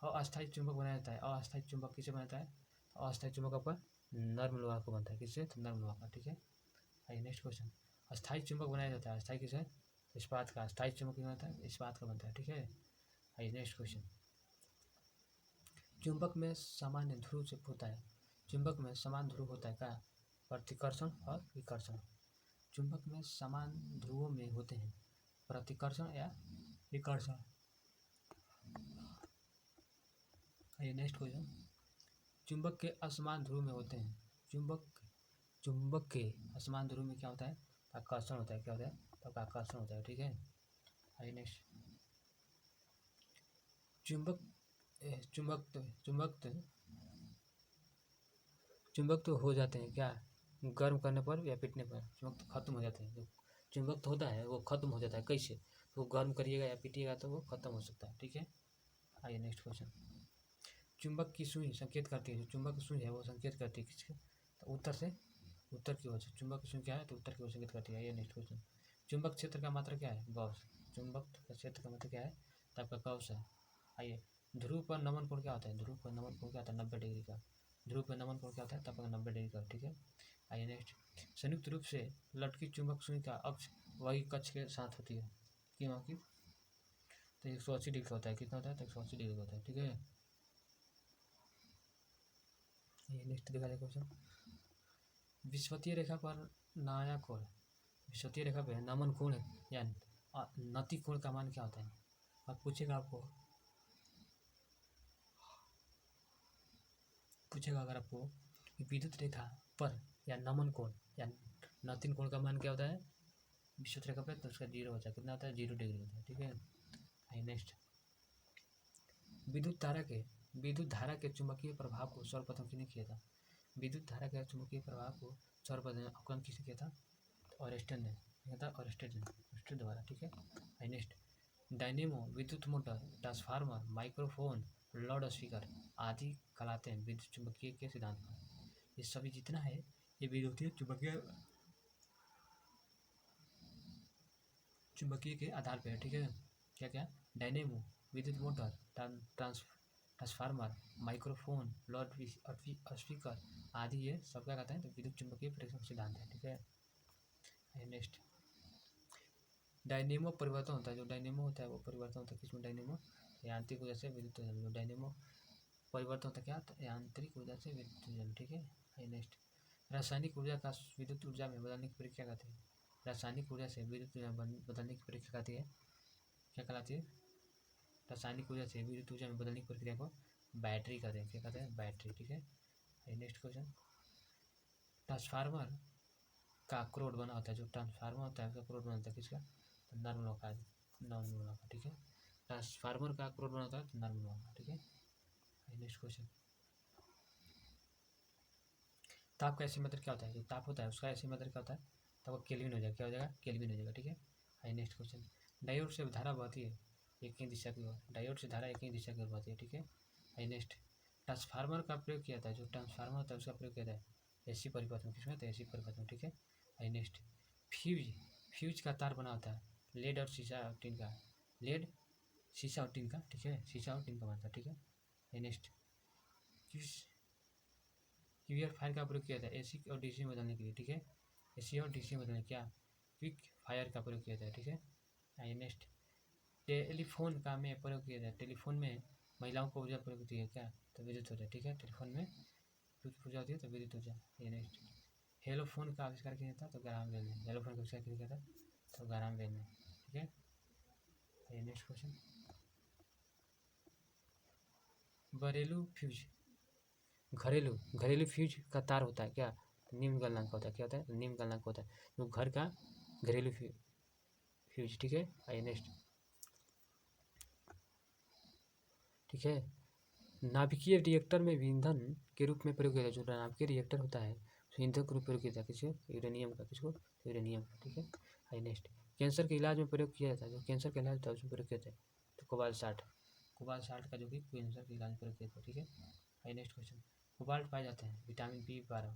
अस्थायी चुंबक बनाया जाता है, अस्थायी चुंबक किसे बनाता है, अस्थायी चुंबक आपका नर्म लोहा को बनता है, किससे, तो नर्म लोहा का, ठीक है। आइए नेक्स्ट क्वेश्चन, अस्थायी चुंबक बनाया जाता है, अस्थायी किसे, इस्पात का, अस्थायी चुंबक किसका बनता है, इस्पात का बनता है, ठीक है। आइए नेक्स्ट क्वेश्चन, चुंबक में सामान्य ध्रुव से होता है, चुंबक में समान ध्रुव होता है क्या, प्रतिकर्षण और विकर्षण। चुंबक में समान ध्रुवों में होते हैं प्रतिकर्षण या विकर्षण। ये नेक्स्ट क्वेश्चन, चुंबक के असमान ध्रुव में होते हैं। चुंबक के असमान ध्रुव में क्या होता है? आकर्षण होता है। क्या होता है? तो आकर्षण होता है। ठीक है, आइए नेक्स्ट, चुंबक तो हो जाते हैं क्या? गर्म करने पर या पीटने पर चुंबक तो खत्म हो जाते हैं। जो चुंबक तो होता है वो खत्म हो जाता है। कैसे? तो गर्म करिएगा या पीटिएगा तो वो खत्म हो सकता है। ठीक है, आइए नेक्स्ट क्वेश्चन, चुंबक की सुई संकेत करती है। जो चुंबक की सुई है वो संकेत करती है किसके? तो उत्तर की ओर से। चुंबक की सुई क्या है? तो उत्तर की ओर संकेत करती है। ये नेक्स्ट क्वेश्चन, चुंबक क्षेत्र का मात्रा क्या है? गॉस। चुंबक का क्षेत्र का मात्रा क्या है? तो आपका गॉस है। आइए, ध्रुव पर नमन कोण क्या होता है? ध्रुव पर नमन कोण क्या होता है? 90 डिग्री का। ध्रुव पर नमन कोण क्या होता है? तब 90 डिग्री का। ठीक है, आइए नेक्स्ट, संयुक्त रूप से लटकी चुंबक सुई का अक्ष वही कक्ष के साथ होती है क्यों की? तो 180 डिग्री का होता है। कितना होता है? तो 180 डिग्री का होता है। ठीक है, ये नेक्स्ट देखा जाए क्वेश्चन, विषुवतीय रेखा पर नया कोण, विषुवतीय रेखा पे नमन कोण या नति कोण का मान क्या होता है? अब पूछेगा अगर आपको विद्युत रेखा पर या नमन कोण या नतिन कोण का मान क्या होता है विषुवत रेखा पर? तो उसका 0 होता है। कितना होता है? 0 डिग्री होता है। ठीक है, आइए नेक्स्ट, विद्युत धारा के चुंबकीय प्रभाव को सर्वप्रथम किसने किया था? विद्युत धारा के चुंबकीय प्रभाव को सर्वप्रथम आकलन किसने किया था? ऑरेस्टन ने किया था। ऑरेस्टन द्वारा। ठीक है, आइए नेक्स्ट, डायनेमो, विद्युत motor, transformer, microphone, loud speaker आदि कहलाते हैं विद्युत चुंबकीय के सिद्धांत पर। ये सभी जितना है ये विद्युतीय चुंबकीय के आधार पर है। ठीक है, क्या क्या? डायनेमो, विद्युत motor, transformer, microphone, loud speaker आदि ये सब क्या कहते हैं? तो विद्युत चुंबकीय प्रेषण सिद्धांत है। ठीक है, नेक्स्ट, डायनेमो परिवर्तन होता है। जो डायनेमो होता है वो परिवर्तन होता है किसमें? डायनेमो यांत्रिक ऊर्जा से विद्युत ऊर्जा में। डायनेमो परिवर्तन होता है क्या? तो यांत्रिक ऊर्जा से विद्युत ऊर्जा में। ठीक है, नेक्स्ट, रासायनिक ऊर्जा का विद्युत ऊर्जा में बदलने की प्रक्रिया कहते हैं। रासायनिक ऊर्जा से विद्युत ऊर्जा बदलने की प्रक्रिया कहती है क्या कहलाती है? रासायनिक ऊर्जा से विद्युत ऊर्जा में बदलने की प्रक्रिया को बैटरी कहते हैं। क्या कहते हैं? बैटरी। ठीक है, नेक्स्ट क्वेश्चन, ट्रांसफार्मर का क्रोड बना होता है। जो ट्रांसफार्मर होता है उसका क्रोड बना होता है किसका? तो नर्म लोहा का। ठीक है, ट्रांसफार्मर का क्रोड बना होता है तो नर्म लोहा का। ठीक है, नेक्स्ट क्वेश्चन, ताप का ऐसी मात्रा क्या होता है? जो ताप होता है उसका ऐसी मात्रा क्या होता है? तो वो केल्विन हो जाएगा। क्या हो जाएगा? केल्विन हो जाएगा। ठीक है, नेक्स्ट क्वेश्चन, डायोड से धारा बहती है एक ही दिशा की ओर। डायोड से धारा एक ही दिशा की ओर बहती है। ठीक है, नेक्स्ट, ट्रांसफार्मर का प्रयोग किया जाता है। जो ट्रांसफार्मर होता है उसका प्रयोग किया जाता है एसी परिपथ किसमें? तो एसी परिपथ। ठीक है, नेक्स्ट, फ्यूज का तार बना होता है लेड और शीशा और टिन का। लेड, शीशा और टिन का। ठीक है, शीशा और टिन का बनता है। ठीक है, नेक्स्ट, क्विक फायर का प्रयोग किया जाता है एसी और डीसी में बदलने के लिए। ठीक है, एसी और डीसी में बदलने क्या? क्विक फायर का प्रयोग किया जाता है। ठीक है, नेक्स्ट, टेलीफोन का में प्रयोग किया जाता है। टेलीफोन में महिलाओं को ऊर्जा प्रयोग होती है क्या? तो विद्युत ऊर्जा। ठीक है, टेलीफोन में ऊर्जा होती है तो विद्युत ऊर्जा। नेक्स्ट, हेलोफोन का आविष्कार किया था? तो ग्राहम बेल ने। हेलोफोन का आविष्कार किया था? तो ग्राहम बेल ने। ठीक है, नेक्स्ट क्वेश्चन, घरेलू फ्यूज का तार होता है क्या? निम्न गलनांक होता है। क्या होता है? निम्न गलनांक होता है जो घर का घरेलू फ्यूज। ठीक है, नेक्स्ट, ठीक है, नाभिकीय रिएक्टर में ईंधन के रूप में प्रयोग किया जाता है। जो नाभिकीय रिएक्टर होता है ईंधन के रूप में प्रयोग किया जाता है किसको? यूरेनियम का। किसको? यूरेनियम का। ठीक है, नेक्स्ट, कैंसर के इलाज में प्रयोग किया जाता है। जो कैंसर का इलाज होता है उसमें प्रयोग किया जाता है तो कोबाल्ट 60 का जो कि कैंसर के इलाज में प्रयोग किया जाता है। ठीक है, नेक्स्ट क्वेश्चन, कोबाल्ट पाए जाते हैं विटामिन B12।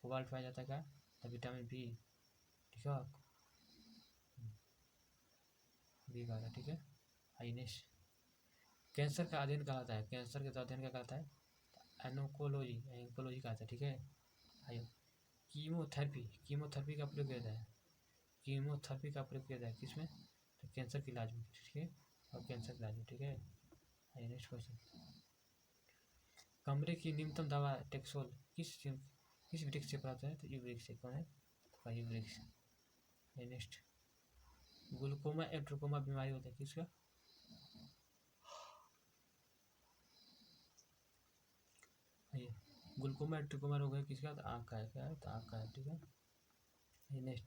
कोबाल्ट पाया जाता है क्या? तो विटामिन बी। ठीक है, B12। ठीक है, नेक्स्ट, कैंसर का अध्ययन कहलाता है। कैंसर के अध्ययन क्या कहलाता है? एंकोलॉजी कहता है। ठीक है, कीमोथेरेपी का प्रयोग किया जाता है। कीमोथेरेपी का प्रयोग किया जाता है किसमें? तो कैंसर के इलाज में। ठीक है, और कैंसर के इलाज में। ठीक है, नेक्स्ट क्वेश्चन, कमरे की न्यूनतम दवा टेक्सोल किस किस वृक्ष से प्राप्त है? तो यू वृक्ष से। कौन है? तो यू वृक्ष। नेक्स्ट, ग्लूकोमा या ट्रोकोमा बीमारी होता है किसका? ये ग्लूकोमा ट्रोकोमा रोग है किसका? तो आँख का है। क्या है? तो आँख का है। ठीक है। नेक्स्ट,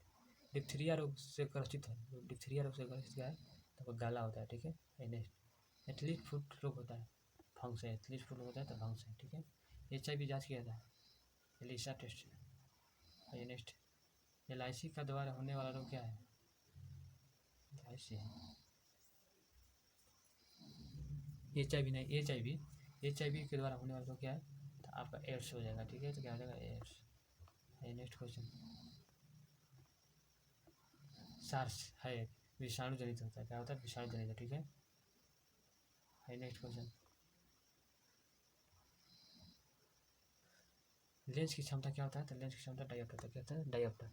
डिप्थीरिया रोग से ग्रसित है। डिप्थीरिया रोग से ग्रसित क्या है? तो गाला होता है। ठीक है। नेक्स्ट, एथलीट फुट रोग होता है। फंक्स है। एथलीट फुट रोग होता है तो फंक्स है। ठीक है। HIV जाँच किया था, एलिसा टेस्ट। नेक्स्ट, LIC का द्वारा होने वाला रोग क्या है? HIV नहीं, HIV के द्वारा होने वाला रोग क्या है? तो आपका एड्स हो जाएगा। ठीक है। तो क्या हो जाएगा? एड्स। नेक्स्ट क्वेश्चन, सार्स है विषाणु जनित होता है। क्या होता है? विषाणु जनित। ठीक है। नेक्स्ट क्वेश्चन, लेंस की क्षमता क्या होता है? तो लेंस की क्षमता डायोप्टर होता है। क्या होता है? डायोप्टर।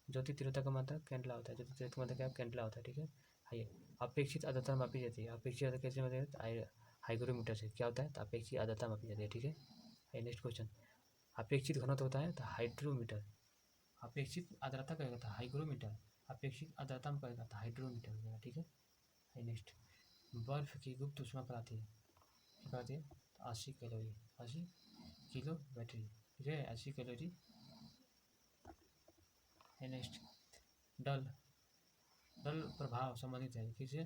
ज्योति तीव्रता का मात्रा कैंडला होता है। ज्योति तीव्रता का मात्रा क्या? कैंडला होता है। ठीक है। आइए, अपेक्षित आर्द्रता मापी जाती है। अपेक्षित आर्द्रता कैसे मापी जाती है? हाइग्रोमीटर से। क्या होता है? तो अपेक्षित आर्द्रता मापी जाती है। ठीक है। नेक्स्ट क्वेश्चन, अपेक्षित घनत्व होता है तो हाइड्रोमीटर। अपेक्षित आर्द्रता कहेगा तो हाइग्रोमीटर। अपेक्षित आर्द्रता में कहेगा तो हाइड्रोमीटर हो जाएगा। ठीक है। नेक्स्ट, बर्फ की गुप्त ऊष्मा पर आती है। क्या आती है? तो 80 कैलोरी। 80 kilo battery. ठीक है। 80 कैलोरी। नेक्स्ट, डल प्रभाव संबंधित है किससे?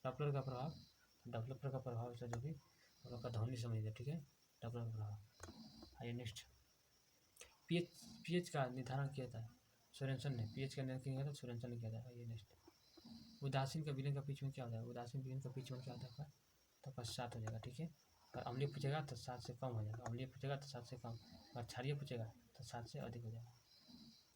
डॉपलर का प्रभाव। डॉपलर का प्रभाव से जो भी हम लोग का ध्वनि संबंधित है। ठीक है। डॉपलर का प्रभाव। आइए नेक्स्ट, पीएच का निर्धारण किया था सोरेनसन ने। पीएच का निर्धारण किया था सोरेनसन ने किया था। आइए नेक्स्ट, उदासीन का विलयन का पिच में क्या होता है? उदासीन विलयन का पिच में क्या होता है? तो 7 हो जाएगा। ठीक है। और अम्लीय पूछेगा तो 7 से कम हो जाएगा। अम्लीय पूछेगा तो 7 से कम, और क्षारीय पूछेगा तो 7 से अधिक हो जाएगा।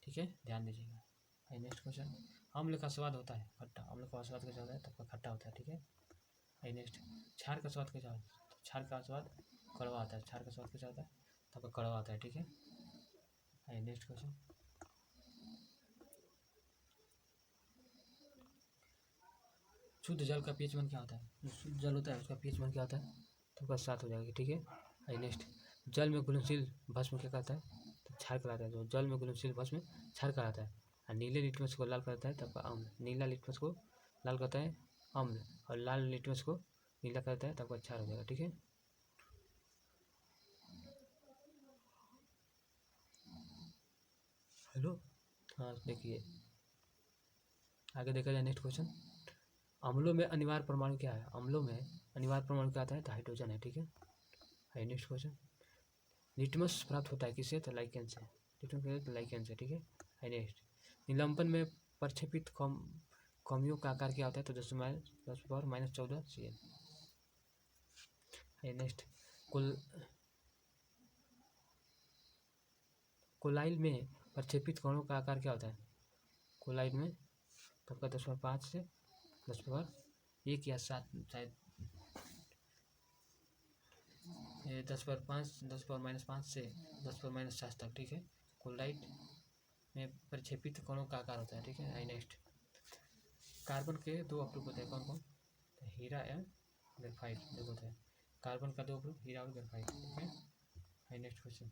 ठीक है। ध्यान दीजिएगा। नेक्स्ट क्वेश्चन, अम्ल का स्वाद होता है खट्टा। अम्ल का स्वाद कैसा होता है? तो खट्टा होता है। ठीक है। नेक्स्ट, क्षार का स्वाद कैसा होता है? तो क्षार का स्वाद कड़वा होता है। क्षार का स्वाद कैसा होता है? तो आपका कड़वा होता है। ठीक है। नेक्स्ट क्वेश्चन, शुद्ध जल का पीएच मान क्या होता है? जो शुद्ध जल होता है उसका पीएच मान क्या होता है? तो आपका 7 हो जाएगा। ठीक है। नेक्स्ट, जल में घुलनशील भस्म क्या कहता है? तो क्षार कहलाता है। जो जल में घुलनशील भस्म क्षार कहलाता है। और नीले लिटमस को लाल करता है तो आपका अम्ल। नीला लिटमस को लाल करता है अम्ल, और लाल लिटमस को नीला करता है तो आपका क्षार हो जाएगा। ठीक है। हेलो, हाँ देखिए आगे देखा जाए। नेक्स्ट क्वेश्चन, अम्लों में अनिवार्य परमाणु क्या है? अम्लों में अनिवार्य परमाणु क्या आता है? तो हाइड्रोजन है। ठीक है। नेक्स्ट क्वेश्चन, लिटमस प्राप्त होता है किससे? तो लाइकेन से। लिटमस तो लाइकेन से। ठीक है। नेक्स्ट, निलंबन में प्रक्षेपित कमियों का आकार क्या होता है? तो 10⁻14 cm। नेक्स्ट, कोलाइल में प्रक्षेपित कणों का आकार क्या होता है? कोलाइल में तो आपका 10⁻5 से 10⁻1 या 7 शायद 10⁻5 10⁻−5 से 10⁻7 तक। ठीक है। कोलाइट में प्रक्षेपित कणों का आकार होता है। ठीक है। नेक्स्ट, कार्बन के 2 अवयव होते हैं। कौन कौन? तो हीरा एवं ग्रेफाइट जो होते हैं। कार्बन का 2 अवयव हीरा और ग्रेफाइट। ठीक है। नेक्स्ट क्वेश्चन,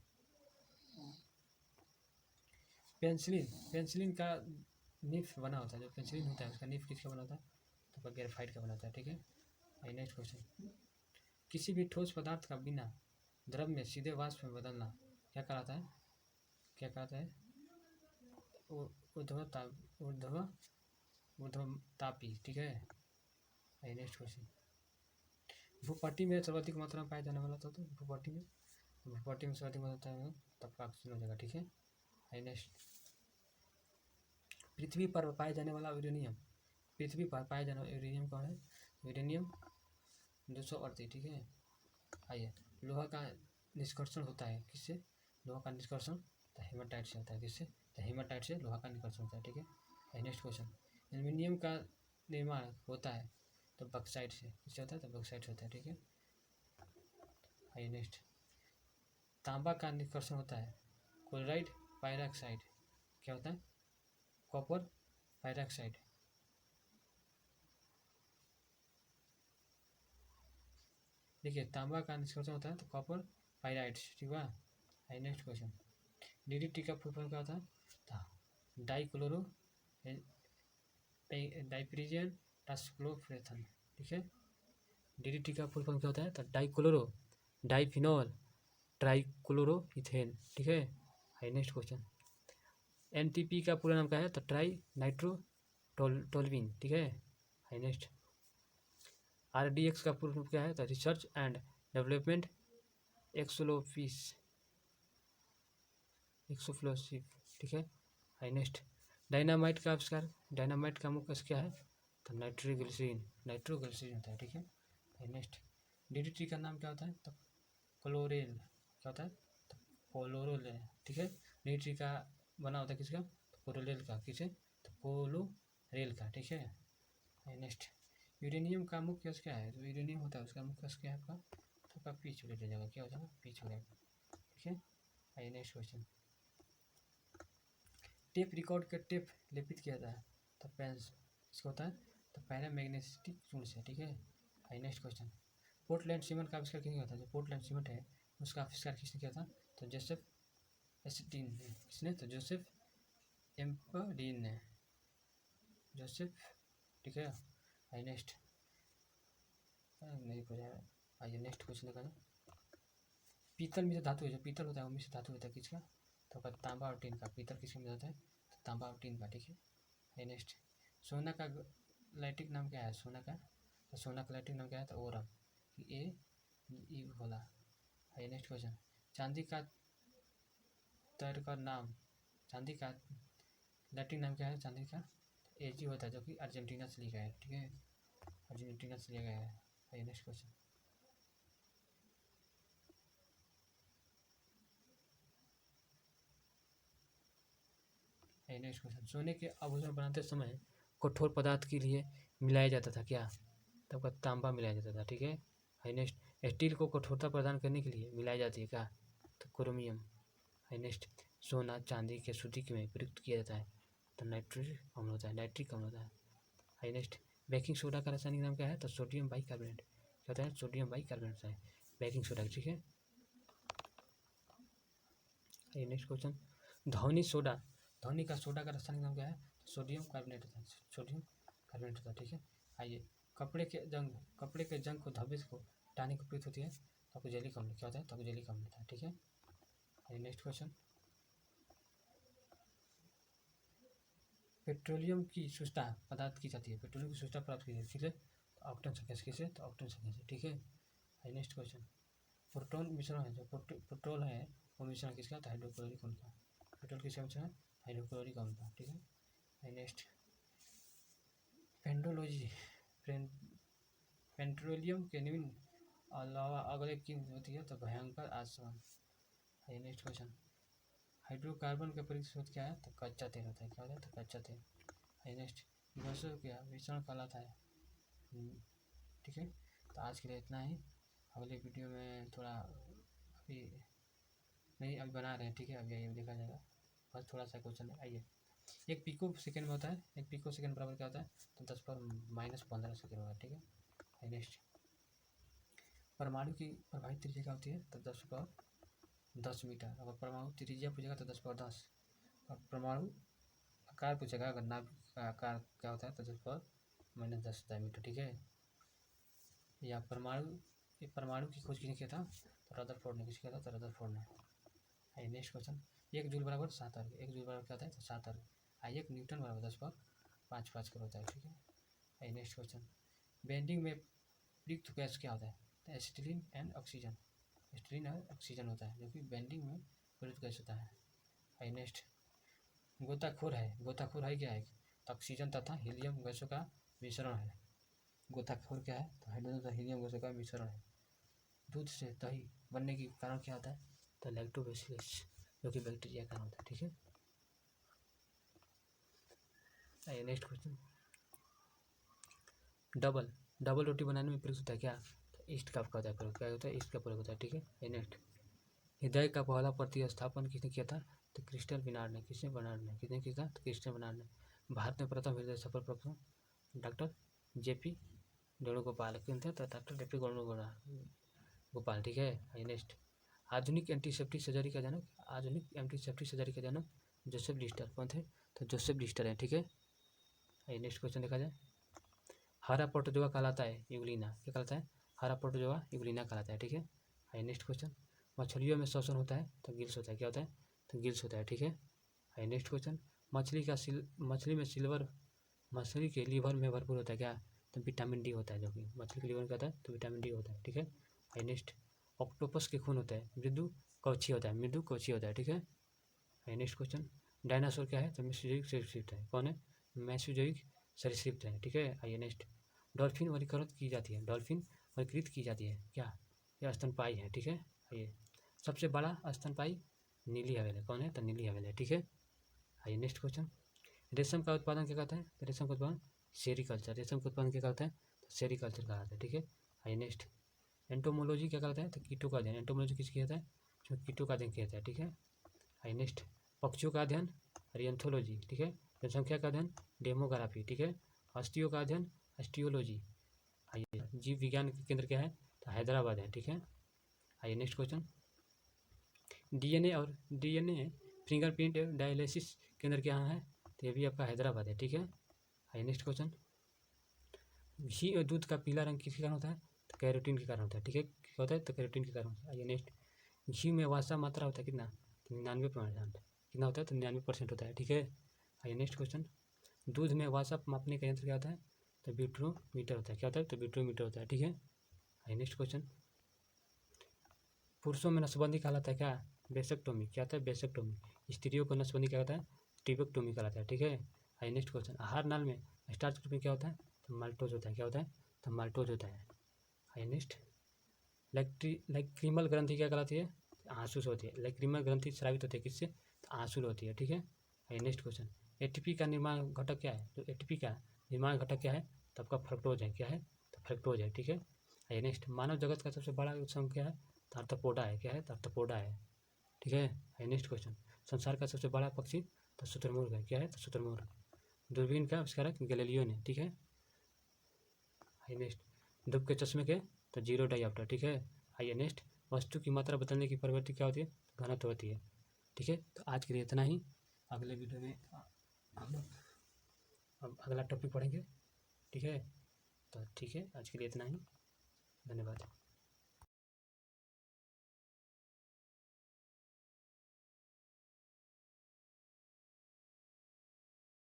पेंसिलिन का निफ बना होता है। जो पेंसिलिन होता है उसका निफ किसका बना होता है? तो ग्रेफाइट का बना होता है। ठीक है। नेक्स्ट क्वेश्चन, किसी भी ठोस पदार्थ का बिना द्रव में सीधे वाष्प में बदलना क्या कहलाता है? क्या कहलाता है? ऊर्ध्वतापी। ठीक है। नेक्स्ट क्वेश्चन, भूपट्टी में सर्वाधिक मात्रा में पाया जाने वाला था। तो भूपट्टी में सर्वाधिक मात्रा में तब का ऑक्सीजन हो जाएगा। ठीक है। नेक्स्ट, पृथ्वी पर पाया जाने वाला यूरेनियम। पृथ्वी पर पाया जाने वाला यूरेनियम कौन है? यूरेनियम 238। ठीक है। आइए, लोहा का निष्कर्षण होता है किससे? लोहा का निष्कर्षण तो हेमाटाइट से होता है। किससे? तो हेमाटाइट से लोहा का निष्कर्षण होता है। ठीक है। नेक्स्ट क्वेश्चन, एल्युमिनियम का निर्माण होता है तो बक्साइट से। किससे होता है? तो बक्साइट से होता है। ठीक है। आइए नेक्स्ट, तांबा का निष्कर्षण होता है क्लोराइड पायरॉक्साइड। क्या होता है? कॉपर पायरॉक्साइड। देखिए तांबा का निष्कर्षण होता है तो कॉपर पायराइड्स। ठीक है। नेक्स्ट क्वेश्चन, DDT का फुल फॉर्म क्या होता है? डाइक्लोरो डाइप्रीजियन टास्क्लोफ्रेथन, ठीक है। DDT का फुल फॉर्म क्या होता है? तो डाइक्लोरो डाइफिनॉल ट्राइक्लोरोइथेन, ठीक है। हाई नेक्स्ट क्वेश्चन, NTP का पूरा नाम क्या है? तो ट्राई नाइट्रो टोल्विन, ठीक है। हाई नेक्स्ट, RDX का पूरा नाम क्या है? तो रिसर्च एंड डेवलपमेंट एक्सोफ्लोसिव, ठीक है। हाई नेक्स्ट, डायनामाइट का आविष्कार, डायनामाइट का मुख्य क्या है? तो नाइट्रोग्लिसरीन होता है, ठीक है। हाई नेक्स्ट, DDT का नाम क्या होता है? तो क्लोरेल, क्या होता है? तो कोलोरेल, ठीक है। DDT का बना होता है किसका? तो कोलोरेल का, किसे? तो कोलोरेल का, ठीक है। हाई नेक्स्ट, यूरेनियम का मुख्य क्या है? तो यूरेनियम होता है उसका मुख्य क्या है आपका? तो आपका पीच हो जाएगा, क्या हो जाएगा? पीच हो जाएगा, ठीक है। High next question, tape record के टेप लेपित किया जाता है तो पेंस इसका होता है तो पैरामैग्नेटिक चूर्ण से, ठीक है। High next question, Portland cement का आविष्कार किसने किया था? जो पोर्टलैंड सीमेंट है उसका आविष्कार किसने किया था? तो जोसेफ एस्टिन ने, किसने? तो जोसेफ एम्पडीन ने, जोसेफ, ठीक है। हाई नेक्स्ट, नहीं हो जाएगा। आइए नेक्स्ट क्वेश्चन देखा जाए, पीतल मिश्र धातु है, जो पीतल होता है वो मिश्र धातु होता है किसका? तो तांबा और टीन का, पीतल किसके में होता है? तो तांबा और टीन का, ठीक है। हाई नेक्स्ट, सोना का लैटिन नाम क्या है? सोना का, तो सोना का लैटिन नाम क्या है? तो ओरम, ई बोला। हाई नेक्स्ट क्वेश्चन, चांदी का तैर का नाम, चांदी का लैटिन नाम क्या है? चांदी का एजी होता है, जो कि अर्जेंटीना से लिया गया है, ठीक है। अर्जेंटीना से लिया गया है। High next question, next question, सोने के आभूषण बनाते समय कठोर पदार्थ के लिए मिलाया जाता था क्या? तब का तांबा मिलाया जाता था, ठीक है। हाई नेक्स्ट, स्टील को कठोरता प्रदान करने के लिए मिलाई जाती है क्या? तो क्रोमियम। हाई नेक्स्ट, सोना चांदी के शुद्धि में प्रयुक्त किया जाता है तो नाइट्रिक अम्ल होता है, नाइट्रिक अम्ल होता है। हाई नेक्स्ट, बेकिंग सोडा का रासायनिक नाम क्या है? तो सोडियम बाइकार्बोनेट, क्या होता है? सोडियम बाइकार्बोनेट होता है बेकिंग सोडा, ठीक है। नेक्स्ट क्वेश्चन, ध्वनि सोडा, ध्वनि का सोडा का रासायनिक नाम क्या है? सोडियम कार्बोनेट होता है, सोडियम कार्बोनेट होता है, ठीक है। आइए, कपड़े के जंग को धब्बे को हटाने की प्रयुक्त होती है तो आपको जेलिक अम्ल, क्या होता है? तो आपको जेलिक अम्ल होता है, ठीक है। आइए नेक्स्ट क्वेश्चन, पेट्रोलियम की शुष्कता पदार्थ की जाती है, पेट्रोलियम की शुष्कता प्राप्त की जाती है किसे? तो ऑक्टेन संख्या से, किसे? तो ऑक्टेन संख्या से, ठीक है। आइए नेक्स्ट क्वेश्चन, प्रोटॉन मिश्रण है, जो पेट्रोल है वो मिश्रण किसका? तो हाइड्रोक्लोरिक अम्ल का, पेट्रोल किसका मिश्रण है? हाइड्रोक्लोरिक अम्ल का, ठीक है। नेक्स्ट, पेंडोलॉजी, पेट्रोलियम के निम्न अलावा अगले की होती है? तो भयंकर आसमान। है नेक्स्ट क्वेश्चन, हाइड्रोकार्बन का परिचित स्रोत क्या है? तो कच्चा तेल होता है, क्या होता है? तो कच्चा तेल। है नेक्स्ट, गैसों क्या मिश्रण कहलाता है? ठीक है। तो आज के लिए इतना ही, अगले वीडियो में थोड़ा अभी नहीं अभी बना रहे हैं, ठीक है। अभी आइए देखा जाएगा, बस थोड़ा सा क्वेश्चन है। आइए, एक पिको सेकेंड में होता है, एक पिको सेकेंड बराबर क्या होता है? तो 10⁻15 सेकेंड होता है, ठीक है। नेक्स्ट, परमाणु की प्रभावित त्रिज्या क्या होती है? तो 10 मीटर। अगर परमाणु त्रिज्या पूछेगा तो 10 और परमाणु आकार पूछेगा, अगर नाभिक का आकार क्या होता है? तो 10⁻10 डायमीटर, ठीक है। या परमाणु की खोज किसने किया था? तो रदरफोर्ड ने, किसने किया था? तो रदरफोर्ड ने। नेक्स्ट क्वेश्चन, 1 जूल बराबर 7 अर्ग, 1 जूल बराबर क्या होता है? तो 7 अर्ग। 1 न्यूटन बराबर 10⁻5 कर होता है, ठीक है। नेक्स्ट क्वेश्चन, बेंडिंग में प्रयुक्त गैस क्या होता है? तो एसिटिलीन एंड ऑक्सीजन, एसिटिलीन और ऑक्सीजन होता है, जो कि बेंडिंग में प्रयुक्त गैस होता है। नेक्स्ट, गोताखोर है क्या है? तो ऑक्सीजन तथा हीलियम गैसों का मिश्रण है। गोताखोर क्या है? तो हाइड्रोजन तथा हीलियम गैसों का मिश्रण है। दूध से दही बनने के कारण क्या होता है? तो लैक्टोबैसिलस, जो कि बैक्टीरिया का होता है, ठीक है। नेक्स्ट क्वेश्चन, डबल रोटी बनाने में प्रयुक्त होता है क्या? तो ईस्ट का होता है प्रयोग, क्या होता है? ईस्ट का प्रयोग होता है, ठीक है। नेक्स्ट, हृदय का पहला प्रतिस्थापन किसने किया था? तो क्रिस्टल बिनार्ड ने, किसने किया था? तो क्रिस्टल बिनार्ड ने। भारत में प्रथम हृदय सफल प्रथम डॉक्टर JP वेणुगोपाल, किन थे? तो डॉक्टर JP वेणुगोपाल, ठीक है। नेक्स्ट, आधुनिक एंटीसेप्टिक सर्जरी का जनक, आधुनिक एंटीसेप्टिक सर्जरी का जनक जोसेफ लिस्टर। कौन थे? तो जोसेफ लिस्टर है, ठीक है। आइए नेक्स्ट क्वेश्चन देखा जाए। हरा प्रोटोजोआ कहलाता है यूग्लिना, क्या कहलाता है? हरा प्रोटोजोआ यूग्लिना कहलाता है, ठीक है। आइए नेक्स्ट क्वेश्चन। मछलियों में श्वसन होता है तो गिल्स होता है, क्या होता है? तो गिल्स होता है, ठीक है। आइए नेक्स्ट क्वेश्चन। मछली में सिल्वर, मछली के लीवर में भरपूर होता है क्या? तो विटामिन डी होता है, जो कि मछली के लीवर में कहता है तो विटामिन डी होता है, ठीक है। आइए नेक्स्ट। ऑक्टोपस के खून होता है मृदु कवची होता है, मृदु कवची होता है, ठीक है। आइए नेक्स्ट क्वेश्चन। डायनासोर क्या है? तो मेसोजोइक सरीसृप है। कौन है? मेसोजोइक सरीसृप है, ठीक है। आइए नेक्स्ट। डॉल्फिन वर्गीकृत की जाती है, डॉल्फिन वर्गीकृत की जाती है क्या? यह स्तनपायी है, ठीक है। आइए। सबसे बड़ा स्तनपायी नीली हवेल है। कौन है? तो नीली हवेल है, ठीक है। आइए नेक्स्ट क्वेश्चन। रेशम का उत्पादन क्या कहता है? तो रेशम का उत्पादन सेरिकल्चर, रेशम का उत्पादन क्या कहता है? तो सेरिकल्चर कहलाता है, ठीक है। आइए नेक्स्ट। एंटोमोलॉजी क्या कहता है? तो कीटों का अध्ययन, एंटोमोलॉजी किसकी कहता है? जो कीटों का अध्ययन किया जाता है, ठीक है। आइए नेक्स्ट। पक्षियों का अध्ययन एरियंथोलॉजी, ठीक है। जनसंख्या का अध्ययन डेमोग्राफी, ठीक है। हस्तियों का अध्ययन एस्टियोलॉजी। आइए। जीव विज्ञान के केंद्र क्या है? तो हैदराबाद है, ठीक है। आइए next question. DNA fingerprint dialysis केंद्र क्या है? तो ये भी आपका हैदराबाद है, ठीक है। आइए नेक्स्ट क्वेश्चन। घी और दूध का पीला रंग किसके कारण होता है? तो कैरोटीन के कारण होता है, ठीक है। क्या होता है? तो कैरोटीन के कारण होता है। आइए नेक्स्ट। घी में वसा मात्रा होता है कितना? तो 99%। कितना होता है? तो 99% होता है, ठीक है। आइए नेक्स्ट क्वेश्चन। दूध में वसा मापने का यंत्र क्या होता है? तो ब्यूट्रोमीटर होता है, क्या होता है? तो ब्यूट्रोमीटर होता है, ठीक है। आइए नेक्स्ट क्वेश्चन। पुरुषों में नसबंदी कहलाता है क्या? बेसेक्टोमी, क्या होता है? बेसेक्टोमी। स्त्रियों को नसबंदी क्या होता है? टिबेक्टोमी कहलाता है, ठीक है। आइए नेक्स्ट क्वेश्चन। आहार नाल में स्टार्च ग्रुप में क्या होता है? तो माल्टोज होता है, क्या होता है? तो माल्टोज होता है। आइए नेक्स्ट। लैक्रिमल ग्रंथि क्या कहलाती है? आंसू से होती है। लैक्रिमल ग्रंथि स्रावित होती है किससे? तो आंसू होती है, ठीक है। आइए नेक्स्ट क्वेश्चन। एटीपी का निर्माण घटक क्या है? तो एटीपी का निर्माण घटक क्या है? तो आपका फ्रक्टोज है, क्या है? तो फ्रक्टोज है, ठीक है। आइए नेक्स्ट। मानव जगत का सबसे बड़ा संघ क्या है? तो आर्थ्रोपोडा है, क्या है? तो आर्थ्रोपोडा है, ठीक है। आइए नेक्स्ट क्वेश्चन। संसार का सबसे बड़ा पक्षी तो शुतुरमुर्ग है, क्या है? तो शुतुरमुर्ग। दूरबीन का आविष्कारक गैलीलियो ने, ठीक है। आइए नेक्स्ट। धूप के चश्मे के तो जीरो डायोप्टर, ठीक है। आइए नेक्स्ट। वस्तु की मात्रा बदलने की प्रवृत्ति क्या होती है? घनत्व होती है, ठीक है। तो आज के लिए इतना ही। अगले वीडियो में हम लोग अब अगला टॉपिक पढ़ेंगे, ठीक है। तो ठीक है, आज के लिए इतना ही। धन्यवाद।